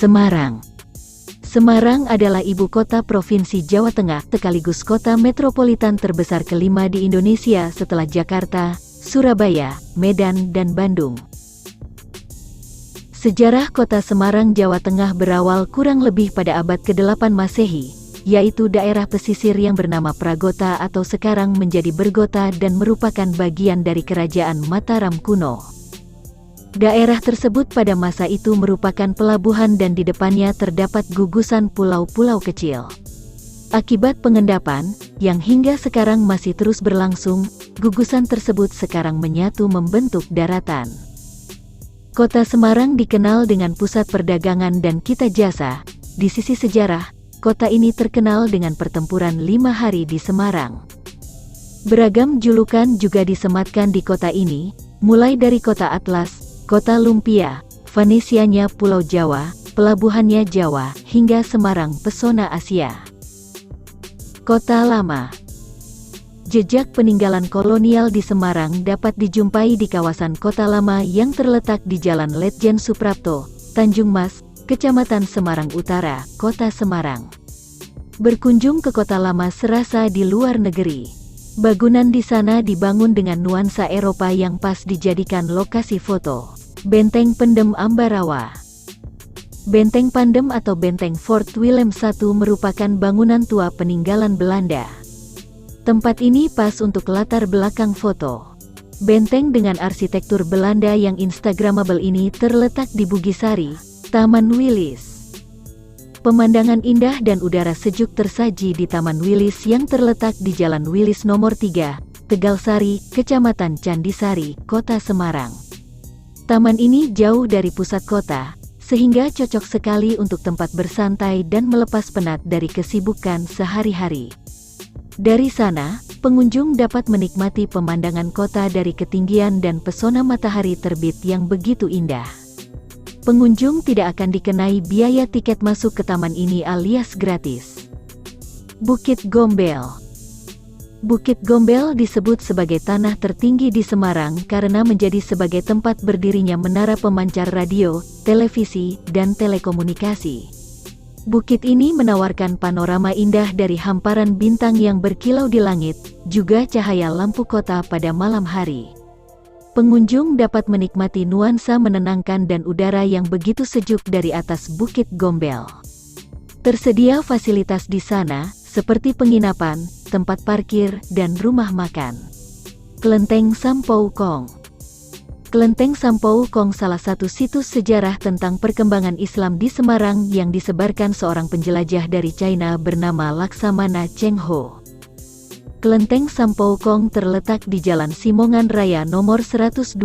Semarang. Semarang adalah ibu kota Provinsi Jawa Tengah sekaligus kota metropolitan terbesar kelima di Indonesia setelah Jakarta, Surabaya, Medan, dan Bandung. Sejarah kota Semarang, Jawa Tengah berawal kurang lebih pada abad ke-8 Masehi, yaitu daerah pesisir yang bernama Pragota atau sekarang menjadi Bergota dan merupakan bagian dari Kerajaan Mataram kuno. Daerah tersebut pada masa itu merupakan pelabuhan dan di depannya terdapat gugusan pulau-pulau kecil. Akibat pengendapan, yang hingga sekarang masih terus berlangsung, gugusan tersebut sekarang menyatu membentuk daratan. Kota Semarang dikenal dengan pusat perdagangan dan kita jasa. Di sisi sejarah, kota ini terkenal dengan pertempuran 5 hari di Semarang. Beragam julukan juga disematkan di kota ini, mulai dari Kota Atlas, Kota Lumpia, Venesianya Pulau Jawa, pelabuhannya Jawa, hingga Semarang Pesona Asia. Kota Lama. Jejak peninggalan kolonial di Semarang dapat dijumpai di kawasan Kota Lama yang terletak di Jalan Letjen Suprapto, Tanjung Mas, Kecamatan Semarang Utara, Kota Semarang. Berkunjung ke Kota Lama serasa di luar negeri. Bangunan di sana dibangun dengan nuansa Eropa yang pas dijadikan lokasi foto. Benteng Pendem Ambarawa. Benteng Pandem atau Benteng Fort Willem I merupakan bangunan tua peninggalan Belanda. Tempat ini pas untuk latar belakang foto. Benteng dengan arsitektur Belanda yang instagramable ini terletak di Bugisari, Taman Wilis. Pemandangan indah dan udara sejuk tersaji di Taman Wilis yang terletak di Jalan Wilis Nomor 3, Tegalsari, Kecamatan Candisari, Kota Semarang. Taman ini jauh dari pusat kota, sehingga cocok sekali untuk tempat bersantai dan melepas penat dari kesibukan sehari-hari. Dari sana, pengunjung dapat menikmati pemandangan kota dari ketinggian dan pesona matahari terbit yang begitu indah. Pengunjung tidak akan dikenai biaya tiket masuk ke taman ini alias gratis. Bukit Gombel. Bukit Gombel disebut sebagai tanah tertinggi di Semarang karena menjadi sebagai tempat berdirinya menara pemancar radio, televisi, dan telekomunikasi. Bukit ini menawarkan panorama indah dari hamparan bintang yang berkilau di langit, juga cahaya lampu kota pada malam hari. Pengunjung dapat menikmati nuansa menenangkan dan udara yang begitu sejuk dari atas Bukit Gombel. Tersedia fasilitas di sana, seperti penginapan, tempat parkir, dan rumah makan. Kelenteng Sampau Kong. Kelenteng Sampau Kong salah satu situs sejarah tentang perkembangan Islam di Semarang yang disebarkan seorang penjelajah dari China bernama Laksamana Cheng Ho. Kelenteng Sampau Kong terletak di Jalan Simongan Raya nomor 129,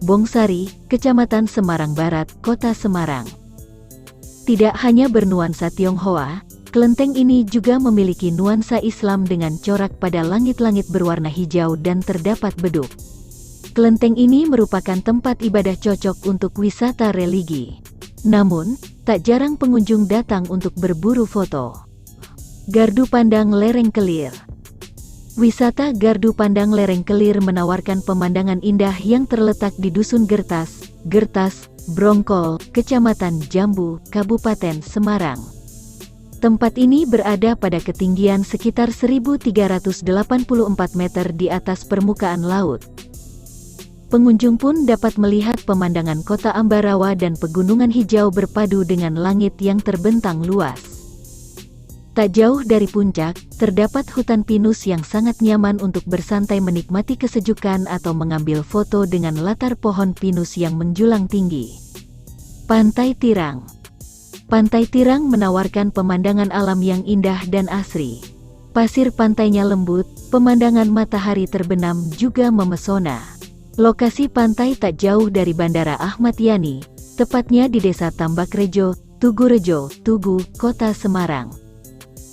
Bongsari, Kecamatan Semarang Barat, Kota Semarang. Tidak hanya bernuansa Tionghoa, kelenteng ini juga memiliki nuansa Islam dengan corak pada langit-langit berwarna hijau dan terdapat beduk. Kelenteng ini merupakan tempat ibadah cocok untuk wisata religi. Namun, tak jarang pengunjung datang untuk berburu foto. Gardu Pandang Lereng Kelir. Wisata Gardu Pandang Lereng Kelir menawarkan pemandangan indah yang terletak di Dusun Gertas, Brongkol, Kecamatan Jambu, Kabupaten Semarang. Tempat ini berada pada ketinggian sekitar 1384 meter di atas permukaan laut. Pengunjung pun dapat melihat pemandangan kota Ambarawa dan pegunungan hijau berpadu dengan langit yang terbentang luas. Tak jauh dari puncak, terdapat hutan pinus yang sangat nyaman untuk bersantai menikmati kesejukan atau mengambil foto dengan latar pohon pinus yang menjulang tinggi. Pantai Tirang. Pantai Tirang menawarkan pemandangan alam yang indah dan asri. Pasir pantainya lembut, pemandangan matahari terbenam juga memesona. Lokasi pantai tak jauh dari Bandara Ahmad Yani, tepatnya di Desa Tambakrejo, Tugurejo, Tugu, Kota Semarang.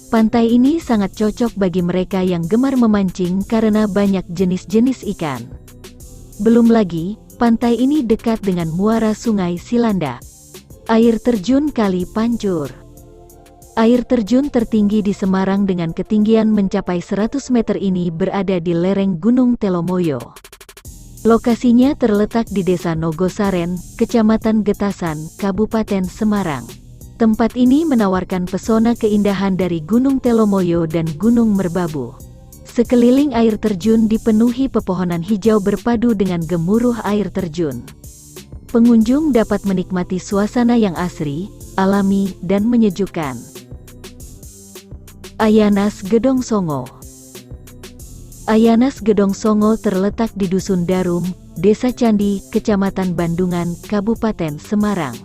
Pantai ini sangat cocok bagi mereka yang gemar memancing karena banyak jenis-jenis ikan. Belum lagi, pantai ini dekat dengan muara Sungai Silanda. Air terjun Kali Pancur. Air terjun tertinggi di Semarang dengan ketinggian mencapai 100 meter ini berada di lereng Gunung Telomoyo. Lokasinya terletak di Desa Nogosaren, Kecamatan Getasan, Kabupaten Semarang. Tempat ini menawarkan pesona keindahan dari Gunung Telomoyo dan Gunung Merbabu. Sekeliling air terjun dipenuhi pepohonan hijau berpadu dengan gemuruh air terjun. Pengunjung dapat menikmati suasana yang asri, alami, dan menyejukkan. Ayanas Gedong Songo. Ayanas Gedong Songo terletak di Dusun Darum, Desa Candi, Kecamatan Bandungan, Kabupaten Semarang.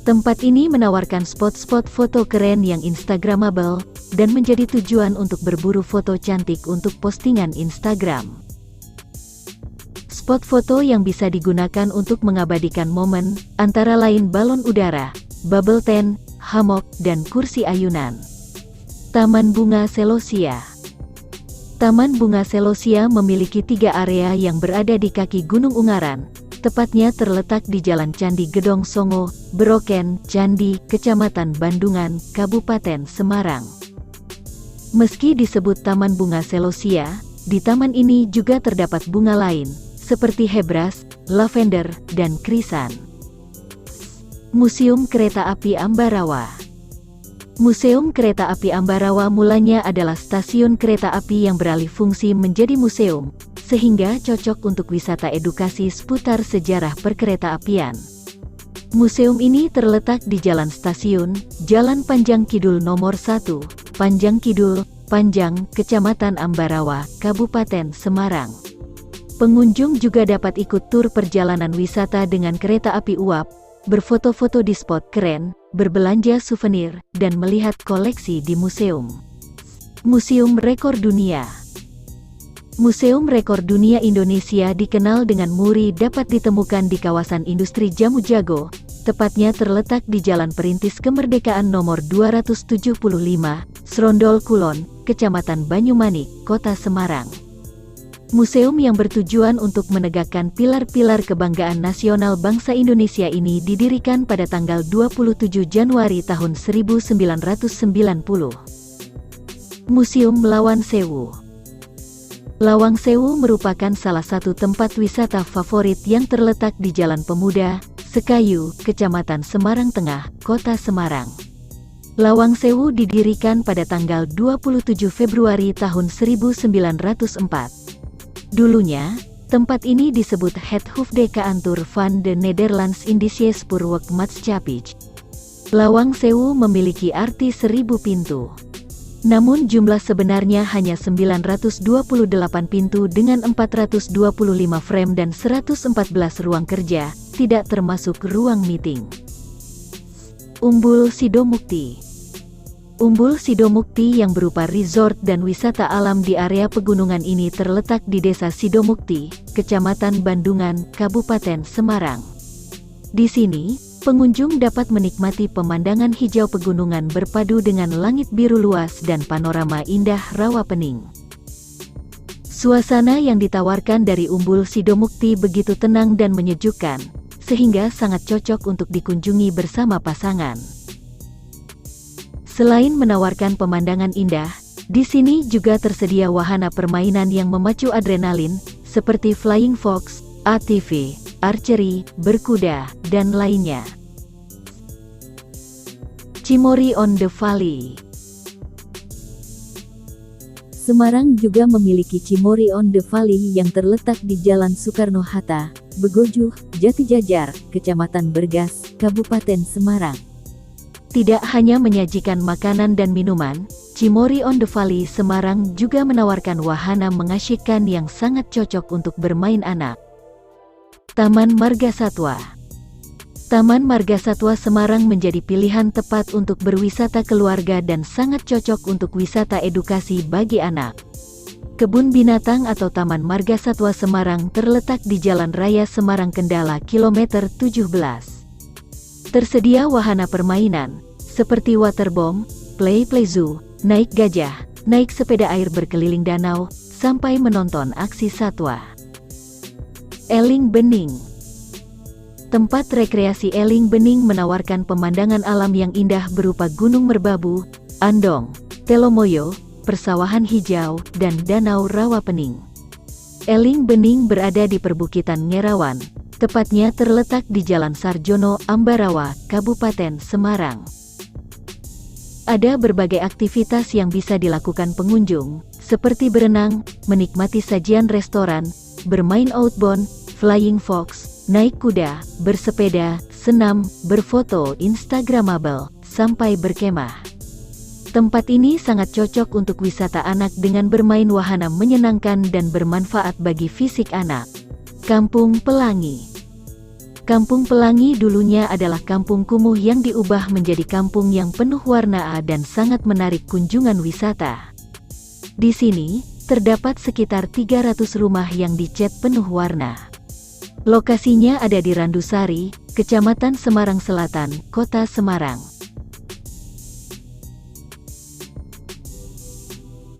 Tempat ini menawarkan spot-spot foto keren yang instagramable, dan menjadi tujuan untuk berburu foto cantik untuk postingan Instagram. Spot foto yang bisa digunakan untuk mengabadikan momen, antara lain balon udara, bubble tent, hammock, dan kursi ayunan. Taman Bunga Selosia. Taman Bunga Selosia memiliki 3 area yang berada di kaki Gunung Ungaran, tepatnya terletak di Jalan Candi Gedong Songo, Beroken, Candi, Kecamatan Bandungan, Kabupaten Semarang. Meski disebut Taman Bunga Selosia, di taman ini juga terdapat bunga lain, seperti hebras, lavender, dan krisan. Museum Kereta Api Ambarawa. Museum Kereta Api Ambarawa mulanya adalah stasiun kereta api yang beralih fungsi menjadi museum, sehingga cocok untuk wisata edukasi seputar sejarah perkereta-apian. Museum ini terletak di Jalan Stasiun, Jalan Panjang Kidul Nomor 1, Panjang Kidul, Panjang, Kecamatan Ambarawa, Kabupaten Semarang. Pengunjung juga dapat ikut tur perjalanan wisata dengan kereta api uap, berfoto-foto di spot keren, berbelanja souvenir, dan melihat koleksi di museum. Museum Rekor Dunia. Museum Rekor Dunia Indonesia dikenal dengan muri dapat ditemukan di kawasan industri Jamu Jago, tepatnya terletak di Jalan Perintis Kemerdekaan nomor 275, Srondol Kulon, Kecamatan Banyumanik, Kota Semarang. Museum yang bertujuan untuk menegakkan pilar-pilar kebanggaan nasional bangsa Indonesia ini didirikan pada tanggal 27 Januari tahun 1990. Museum Lawang Sewu. Lawang Sewu merupakan salah satu tempat wisata favorit yang terletak di Jalan Pemuda, Sekayu, Kecamatan Semarang Tengah, Kota Semarang. Lawang Sewu didirikan pada tanggal 27 Februari tahun 1904. Dulunya, tempat ini disebut Het Hoofd Kantoor van de Nederlands-Indische Spoorwegmaatschappij. Lawang Sewu memiliki arti 1000 pintu. Namun jumlah sebenarnya hanya 928 pintu dengan 425 frame dan 114 ruang kerja, tidak termasuk ruang meeting. Umbul Sidomukti. Umbul Sidomukti yang berupa resort dan wisata alam di area pegunungan ini terletak di Desa Sidomukti, Kecamatan Bandungan, Kabupaten Semarang. Di sini, pengunjung dapat menikmati pemandangan hijau pegunungan berpadu dengan langit biru luas dan panorama indah rawa pening. Suasana yang ditawarkan dari Umbul Sidomukti begitu tenang dan menyejukkan, sehingga sangat cocok untuk dikunjungi bersama pasangan. Selain menawarkan pemandangan indah, di sini juga tersedia wahana permainan yang memacu adrenalin, seperti flying fox, ATV, archery, berkuda, dan lainnya. Cimory on the Valley. Semarang juga memiliki Cimory on the Valley yang terletak di Jalan Soekarno-Hatta, Begojuh, Jatijajar, Kecamatan Bergas, Kabupaten Semarang. Tidak hanya menyajikan makanan dan minuman, Cimory on the Valley Semarang juga menawarkan wahana mengasyikkan yang sangat cocok untuk bermain anak. Taman Marga Satwa. Taman Marga Satwa Semarang menjadi pilihan tepat untuk berwisata keluarga dan sangat cocok untuk wisata edukasi bagi anak. Kebun Binatang atau Taman Marga Satwa Semarang terletak di Jalan Raya Semarang Kendala kilometer 17. Tersedia wahana permainan, seperti waterbomb, play zoo, naik gajah, naik sepeda air berkeliling danau, sampai menonton aksi satwa. Eling Bening. Tempat rekreasi Eling Bening menawarkan pemandangan alam yang indah berupa Gunung Merbabu, Andong, Telomoyo, persawahan hijau, dan danau rawa pening. Eling Bening berada di perbukitan Ngerawan, tepatnya terletak di Jalan Sarjono, Ambarawa, Kabupaten Semarang. Ada berbagai aktivitas yang bisa dilakukan pengunjung, seperti berenang, menikmati sajian restoran, bermain outbound, flying fox, naik kuda, bersepeda, senam, berfoto instagramable, sampai berkemah. Tempat ini sangat cocok untuk wisata anak dengan bermain wahana menyenangkan dan bermanfaat bagi fisik anak. Kampung Pelangi. Kampung Pelangi dulunya adalah kampung kumuh yang diubah menjadi kampung yang penuh warna dan sangat menarik kunjungan wisata. Di sini, terdapat sekitar 300 rumah yang dicat penuh warna. Lokasinya ada di Randusari, Kecamatan Semarang Selatan, Kota Semarang.